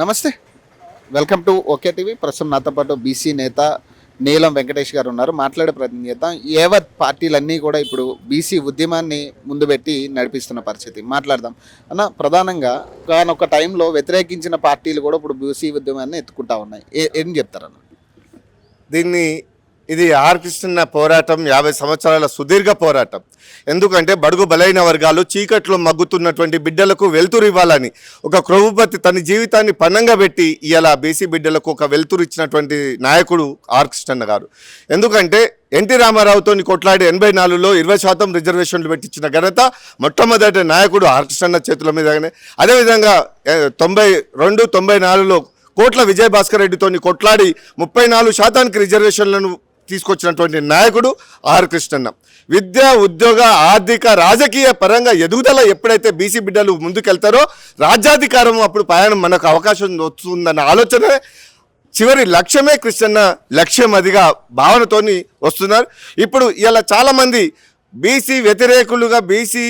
నమస్తే, welcome to okay TV. ప్రస్తుతం నాతో పాటు బీసీ నేత నీలం వెంకటేష్ గారు ఉన్నారు. మాట్లాడే ప్రయత్నం చేద్దాం. యావత్ పార్టీలన్నీ కూడా ఇప్పుడు బీసీ ఉద్యమాన్ని ముందు పెట్టి నడిపిస్తున్న పరిస్థితి మాట్లాడదాం అన్న. ప్రధానంగా ఒక టైంలో వ్యతిరేకించిన పార్టీలు కూడా ఇప్పుడు బీసీ ఉద్యమాన్ని ఎత్తుకుంటా ఉన్నాయి. ఏం చెప్తారన్న దీన్ని? ఇది ఆర్ కృష్ణ పోరాటం 50 సంవత్సరాల సుదీర్ఘ పోరాటం. ఎందుకంటే బడుగు బలైన వర్గాలు చీకట్లో మగ్గుతున్నటువంటి బిడ్డలకు వెలుతురు ఇవ్వాలని ఒక క్రొవ్వుపతి తన జీవితాన్ని పన్నంగా పెట్టి ఇలా బీసీ బిడ్డలకు ఒక వెలుతురు ఇచ్చినటువంటి నాయకుడు ఆర్ కృష్ణ గారు. ఎందుకంటే ఎన్టీ రామారావుతో కొట్లాడి 84లో 20% రిజర్వేషన్లు పెట్టించిన ఘనత మొట్టమొదటి నాయకుడు ఆర్ కృష్ణ చేతుల మీదనే. అదేవిధంగా 92, 94లో కోట్ల విజయభాస్కర్ రెడ్డితో కొట్లాడి 34% రిజర్వేషన్లను తీసుకొచ్చినటువంటి నాయకుడు ఆర్ కృష్ణన్న. విద్య, ఉద్యోగ, ఆర్థిక, రాజకీయ పరంగా ఎదుగుదల ఎప్పుడైతే బీసీ బిడ్డలు ముందుకెళ్తారో రాజ్యాధికారం అప్పుడు ప్రయాణం మనకు అవకాశం వస్తుందన్న ఆలోచన చివరి లక్ష్యమే కృష్ణన్న లక్ష్యం అదిగా భావనతోని వస్తున్నారు. ఇప్పుడు ఇలా చాలామంది బీసీ వ్యతిరేకులుగా బీసీ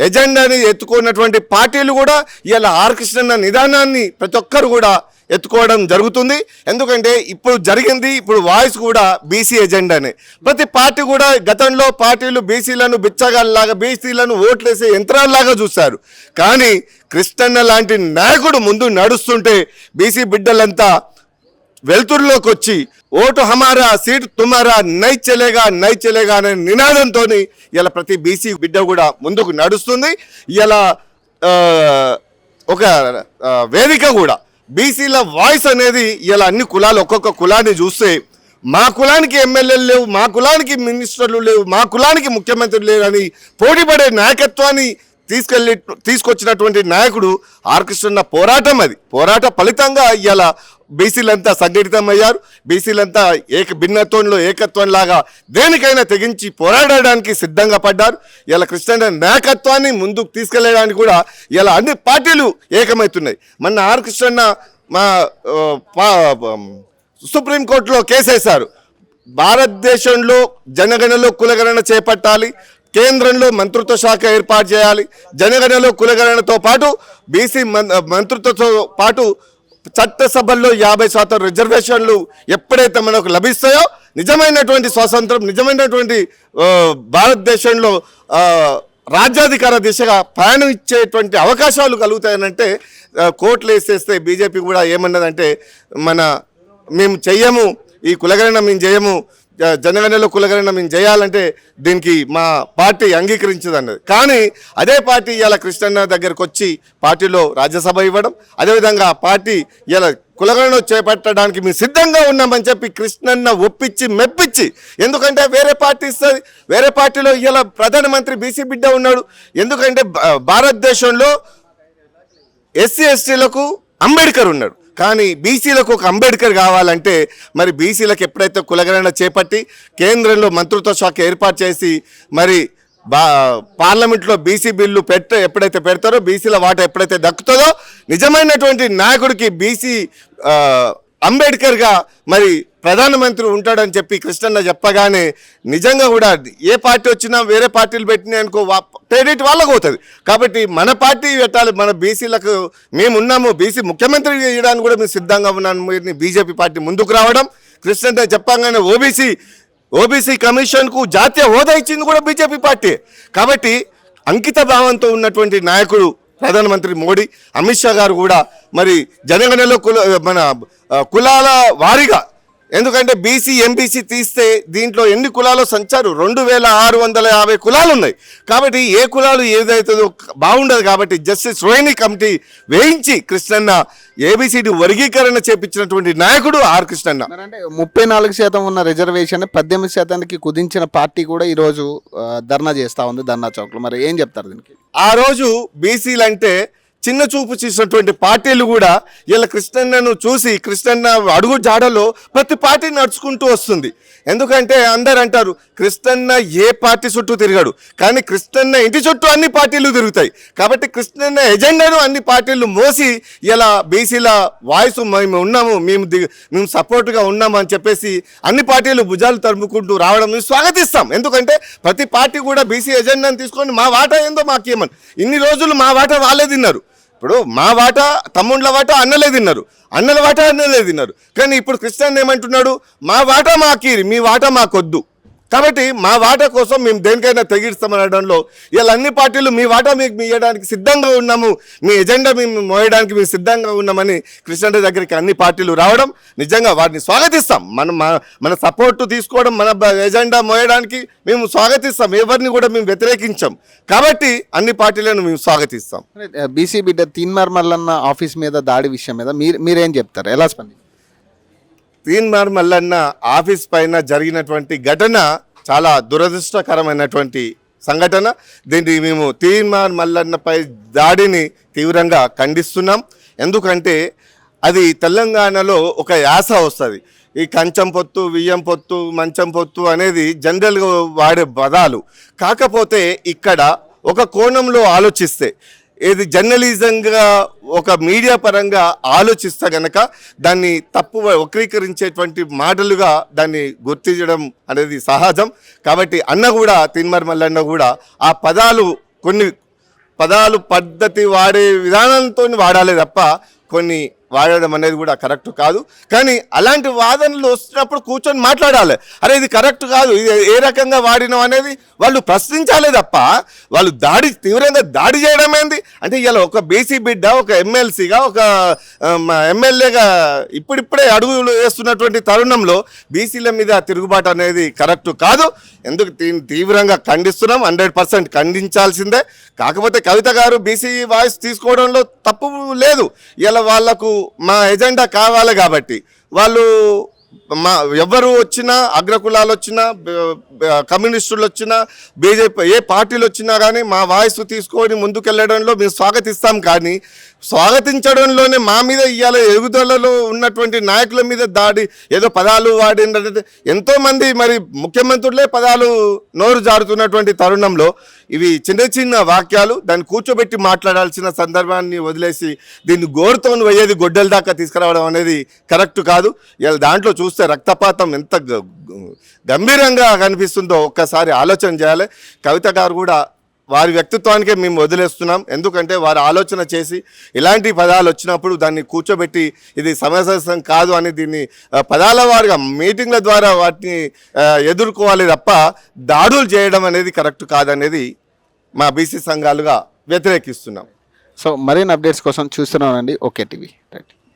ఎజెండాని ఎత్తుకున్నటువంటి పార్టీలు కూడా ఇలా ఆర్ కృష్ణన్న నిదానాన్ని ప్రతి ఒక్కరు కూడా ఎత్తుకోవడం జరుగుతుంది. ఎందుకంటే ఇప్పుడు జరిగింది, ఇప్పుడు వాయిస్ కూడా బీసీ ఎజెండానే. ప్రతి పార్టీ కూడా గతంలో పార్టీలు బీసీలను బిచ్చగాళ్ళలాగా, బీసీలను ఓట్లేసే యంత్రాల్లాగా చూశారు. కానీ కృష్ణన్న లాంటి నాయకుడు ముందు నడుస్తుంటే బీసీ బిడ్డలంతా వెలుతురులోకి వచ్చి ఓటు హమారా, సీటు తుమారా, నై చెలేగా అనే నినాదంతో ఇలా ప్రతి బీసీ బిడ్డ కూడా ముందుకు నడుస్తుంది. ఇలా ఒక వేదిక కూడా బీసీల వాయిస్ అనేది ఇలా అన్ని కులాలు ఒక్కొక్క కులాన్ని చూస్తే మా కులానికి ఎమ్మెల్యేలు లేవు, మా కులానికి మినిస్టర్లు లేవు, మా కులానికి ముఖ్యమంత్రులు లేరు అని పోటీపడే నాయకత్వాన్ని తీసుకొచ్చినటువంటి నాయకుడు ఆర్ కృష్ణ పోరాటం. అది పోరాట ఫలితంగా ఇలా బీసీలంతా సంఘటితమయ్యారు. బీసీలంతా భిన్నత్వంలో ఏకత్వంలాగా దేనికైనా తెగించి పోరాడడానికి సిద్ధంగా పడ్డారు. ఇలా కృష్ణ నాయకత్వాన్ని ముందుకు తీసుకెళ్లడానికి కూడా ఇలా అన్ని పార్టీలు ఏకమవుతున్నాయి. మొన్న ఆర్ కృష్ణ మా సుప్రీంకోర్టులో కేసేశారు. భారతదేశంలో జనగణనలో కులగణన చేపట్టాలి, కేంద్రంలో మంత్రిత్వ శాఖ ఏర్పాటు చేయాలి, జనగణనలో కులగణనతో పాటు బీసీ మంత్రిత్వతో పాటు చట్టసభల్లో 50% రిజర్వేషన్లు ఎప్పుడైతే మనకు లభిస్తాయో నిజమైనటువంటి స్వాతంత్రం, నిజమైనటువంటి భారతదేశంలో రాజ్యాధికార దిశగా ప్రయాణం ఇచ్చేటువంటి అవకాశాలు కలుగుతాయనంటే కోట్లు వేసేస్తే బీజేపీ కూడా ఏమన్నదంటే మేము చెయ్యము, ఈ కులగణన మేము చేయము, జనగణనలో కులగణన మేము చేయాలంటే దీనికి మా పార్టీ అంగీకరించదు అన్నది. కానీ అదే పార్టీ ఇలా కృష్ణన్న దగ్గరకు వచ్చి పార్టీలో రాజ్యసభ ఇవ్వడం, అదేవిధంగా పార్టీ ఇలా కులగణన చేపట్టడానికి మేము సిద్ధంగా ఉన్నామని చెప్పి కృష్ణన్న ఒప్పించి మెప్పించి, ఎందుకంటే వేరే పార్టీ ఇస్తుంది, వేరే పార్టీలో ఇలా ప్రధానమంత్రి బీసీ బిడ్డ ఉన్నాడు. ఎందుకంటే భారతదేశంలో ఎస్సీ ఎస్టీలకు అంబేద్కర్ ఉన్నాడు, కానీ బీసీలకు ఒక అంబేద్కర్ కావాలంటే మరి బీసీలకు ఎప్పుడైతే కులగణన చేపట్టి కేంద్రంలో మంత్రిత్వ శాఖ ఏర్పాటు చేసి మరి పార్లమెంట్లో బీసీ బిల్లు ఎప్పుడైతే పెడతారో బీసీల వాటా ఎప్పుడైతే దక్కుతుందో నిజమైనటువంటి నాయకుడికి బీసీ అంబేద్కర్గా మరి ప్రధానమంత్రి ఉంటాడని చెప్పి కృష్ణన్న చెప్పగానే నిజంగా కూడా ఏ పార్టీ వచ్చినా వేరే పార్టీలు పెట్టినాయి అనుకో క్రెడిట్ వాళ్ళకు అవుతుంది. కాబట్టి మన పార్టీ పెట్టాలి, మన బీసీలకు మేమున్నాము, బీసీ ముఖ్యమంత్రి చేయడానికి కూడా మేము సిద్ధంగా ఉన్నాము. బీజేపీ పార్టీ ముందుకు రావడం, కృష్ణన్న చెప్పగానే ఓబీసీ కమిషన్కు జాతీయ హోదా ఇచ్చింది కూడా బీజేపీ పార్టీ. కాబట్టి అంకిత భావంతో ఉన్నటువంటి నాయకుడు ప్రధానమంత్రి మోడీ, అమిత్ షా గారు కూడా మరి జనగణనలో కులాల వారీగా, ఎందుకంటే బీసీ ఎంబీసీ తీస్తే దీంట్లో ఎన్ని కులాలు సంచారు 2650 కులాలు ఉన్నాయి. కాబట్టి ఏ కులాలు ఏదైతుందో బాగుండదు. కాబట్టి జస్టిస్ రోహిణి కమిటీ వేయించి కృష్ణన్న ఏబిసిడి వర్గీకరణ చేపించినటువంటి నాయకుడు ఆర్ కృష్ణన్న. అంటే 34% ఉన్న రిజర్వేషన్ 18% కుదించిన పార్టీ కూడా ఈరోజు ధర్నా చేస్తూ ఉంది ధర్నా చౌక్లో. మరి ఏం చెప్తారు దీనికి? ఆ రోజు బీసీలు అంటే చిన్న చూపు చేసినటువంటి పార్టీలు కూడా ఇలా కృష్ణన్నను చూసి కృష్ణన్న అడుగు జాడలో ప్రతి పార్టీ నడుచుకుంటూ వస్తుంది. ఎందుకంటే అందరు అంటారు కృష్ణన్న ఏ పార్టీ చుట్టూ తిరగడు, కానీ కృష్ణన్న ఇంటి చుట్టూ అన్ని పార్టీలు తిరుగుతాయి. కాబట్టి కృష్ణన్న ఎజెండాను అన్ని పార్టీలు మోసి ఇలా బీసీల వాయిస్ మేము ఉన్నాము, మేము సపోర్ట్గా ఉన్నాము అని చెప్పేసి అన్ని పార్టీలు భుజాలు తరుముకుంటూ రావడం మేము స్వాగతిస్తాం. ఎందుకంటే ప్రతి పార్టీ కూడా బీసీ ఎజెండాను తీసుకొని మా వాటా ఏందో మాకేమని ఇన్ని రోజులు మా వాటా వాళ్ళే తిన్నారు. ఇప్పుడు మా వాటా తమ్ముళ్ళ వాటా అన్నలే తిన్నారు, అన్నల వాటా అన్నలే తిన్నారు. కానీ ఇప్పుడు కృష్ణ ఏమంటున్నాడు, మా వాటా మాకీరి, మీ వాటా మాకొద్దు. కాబట్టి మా వాటా కోసం మేము దేనికైనా తెగిస్తామనడంలో ఇలా అన్ని పార్టీలు మీ వాటా మీకు ఇవ్వడానికి సిద్ధంగా ఉన్నాము, మీ ఎజెండా మేము మోయడానికి మేము సిద్ధంగా ఉన్నామని కృష్ణ దగ్గరికి అన్ని పార్టీలు రావడం నిజంగా వాటిని స్వాగతిస్తాం. మన సపోర్టు తీసుకోవడం, మన ఎజెండా మోయడానికి మేము స్వాగతిస్తాం. ఎవరిని కూడా మేము వ్యతిరేకించాం. కాబట్టి అన్ని పార్టీలను మేము స్వాగతిస్తాం. బీసీ బిడ్డ తీన్మార్ మల్లన్న ఆఫీస్ మీద దాడి విషయం మీద మీరేం చెప్తారు, ఎలా స్పందిస్తారు? తీన్మార్ మల్లన్న ఆఫీస్ పైన జరిగినటువంటి ఘటన చాలా దురదృష్టకరమైనటువంటి సంఘటన. దీన్ని మేము తీన్మార్ మల్లన్నపై దాడిని తీవ్రంగా ఖండిస్తున్నాం. ఎందుకంటే అది తెలంగాణలో ఒక యాస వస్తుంది. ఈ కంచం పొత్తు, వియ్యం పొత్తు, మంచం పొత్తు అనేది జనరల్గా వాడే పదాలు. కాకపోతే ఇక్కడ ఒక కోణంలో ఆలోచిస్తే, ఇది జర్నలిజంగా ఒక మీడియా పరంగా ఆలోచిస్తే గనక దాన్ని తప్పు వక్రీకరించేటువంటి మాటలుగా దాన్ని గుర్తించడం అనేది సహజం. కాబట్టి అన్న కూడా తీన్మార్ మల్లన్న కూడా ఆ కొన్ని పదాలు పద్ధతి వాడే విధానంతో వాడాలి తప్ప కొన్ని వాడడం అనేది కూడా కరెక్ట్ కాదు. కానీ అలాంటి వాదనలు వస్తున్నప్పుడు కూర్చొని మాట్లాడాలి. అరే ఇది కరెక్ట్ కాదు, ఇది ఏ రకంగా వాడినాం అనేది వాళ్ళు ప్రశ్నించాలి తప్ప వాళ్ళు తీవ్రంగా దాడి చేయడం ఏంది అంటే, ఇలా ఒక బీసీ బిడ్డ ఒక ఎమ్మెల్సీగా ఒక ఎమ్మెల్యేగా ఇప్పుడిప్పుడే అడుగులు వేస్తున్నటువంటి తరుణంలో బీసీల మీద తిరుగుబాటు అనేది కరెక్ట్ కాదు. ఎందుకు తీవ్రంగా ఖండిస్తున్నాం, 100% ఖండించాల్సిందే. కాకపోతే కవిత గారు బీసీ వాయిస్ తీసుకోవడంలో తప్పు లేదు. ఇలా వాళ్లకు మా ఎజెండా కావాలి కాబట్టి వాళ్ళు ఎవరు వచ్చినా, అగ్రకులాలు వచ్చినా, కమ్యూనిస్టులు వచ్చినా, బీజేపీ ఏ పార్టీలు వచ్చినా కానీ మా వాయిస్ తీసుకొని ముందుకెళ్ళడంలో మేము స్వాగతిస్తాం. కానీ స్వాగతించడంలోనే మా మీద ఇవాళ ఎగుదలలో ఉన్నటువంటి నాయకుల మీద దాడి, ఏదో పదాలు వాడినట్టు ఎంతోమంది మరి ముఖ్యమంత్రులే పదాలు నోరు జారుతున్నటువంటి తరుణంలో ఇవి చిన్న చిన్న వాక్యాలు, దాన్ని కూర్చోబెట్టి మాట్లాడాల్సిన సందర్భాన్ని వదిలేసి దీన్ని గోరుతో పోయేది గొడ్డల దాకా తీసుకురావడం అనేది కరెక్ట్ కాదు. ఇలా దాంట్లో చూస్తే రక్తపాతం ఎంత గంభీరంగా కనిపిస్తుందో ఒక్కసారి ఆలోచన చేయాలి. కవిత గారు కూడా వారి వ్యక్తిత్వానికే మేము వదిలేస్తున్నాం. ఎందుకంటే వారు ఆలోచన చేసి ఇలాంటి పదాలు వచ్చినప్పుడు దాన్ని కూర్చోబెట్టి ఇది సమంజసం కాదు అని దీన్ని పదాల వారిగా మీటింగ్ల ద్వారా వాటిని ఎదుర్కోవాలి తప్ప దాడులు చేయడం అనేది కరెక్ట్ కాదనేది మా బీసీ సంఘాలుగా వ్యతిరేకిస్తున్నాం. సో మరిన్ని అప్డేట్స్ కోసం చూస్తున్నానండి ఓకే టీవీ.